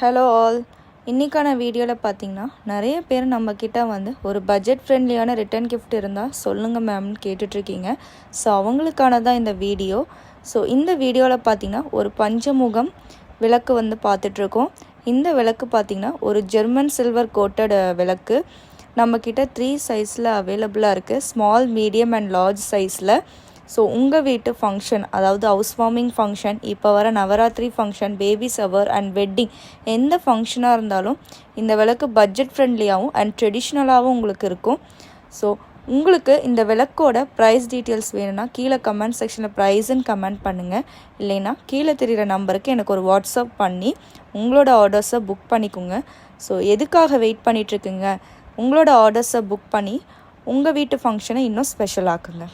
Hello all, இன்றைக்கான வீடியோவில் பார்த்தீங்கன்னா நிறைய பேர் நம்மக்கிட்ட வந்து ஒரு பட்ஜெட் ஃப்ரெண்ட்லியான ரிட்டன் கிஃப்ட் இருந்தால் சொல்லுங்கள் மேம்னு கேட்டுட்ருக்கீங்க. ஸோ அவங்களுக்கான தான் இந்த வீடியோ. ஸோ இந்த வீடியோவில் பார்த்தீங்கன்னா ஒரு பஞ்சமுகம் விளக்கு வந்து பார்த்துட்ருக்கோம். இந்த விளக்கு பார்த்திங்கன்னா ஒரு ஜெர்மன் சில்வர் கோட்டட் விளக்கு. நம்மக்கிட்ட 3 சைஸில் அவைலபிளாக இருக்குது, ஸ்மால், மீடியம் அண்ட் லார்ஜ் சைஸில். ஸோ உங்கள் வீட்டு ஃபங்க்ஷன், அதாவது ஹவுஸ் வார்மிங் ஃபங்க்ஷன், இப்போ வர Navratri function, baby shower and wedding, எந்த ஃபங்க்ஷனாக இருந்தாலும் இந்த விளக்கு பட்ஜெட் ஃப்ரெண்ட்லியாகவும் அண்ட் ட்ரெடிஷ்னலாகவும் உங்களுக்கு இருக்கும். ஸோ உங்களுக்கு இந்த விளக்கோட ப்ரைஸ் டீட்டெயில்ஸ் வேணும்னா கீழே கமெண்ட் செக்ஷனில் ப்ரைஸ்ன்னு கமெண்ட் பண்ணுங்கள். இல்லைன்னா கீழே தெரிகிற நம்பருக்கு எனக்கு ஒரு வாட்ஸ்அப் பண்ணி உங்களோட ஆர்டர்ஸை புக் பண்ணிக்கோங்க. ஸோ எதுக்காக வெயிட் பண்ணிகிட்ருக்குங்க? உங்களோட ஆர்டர்ஸை புக் பண்ணி உங்கள் வீட்டு ஃபங்க்ஷனை இன்னும் ஸ்பெஷல் ஆக்குங்க.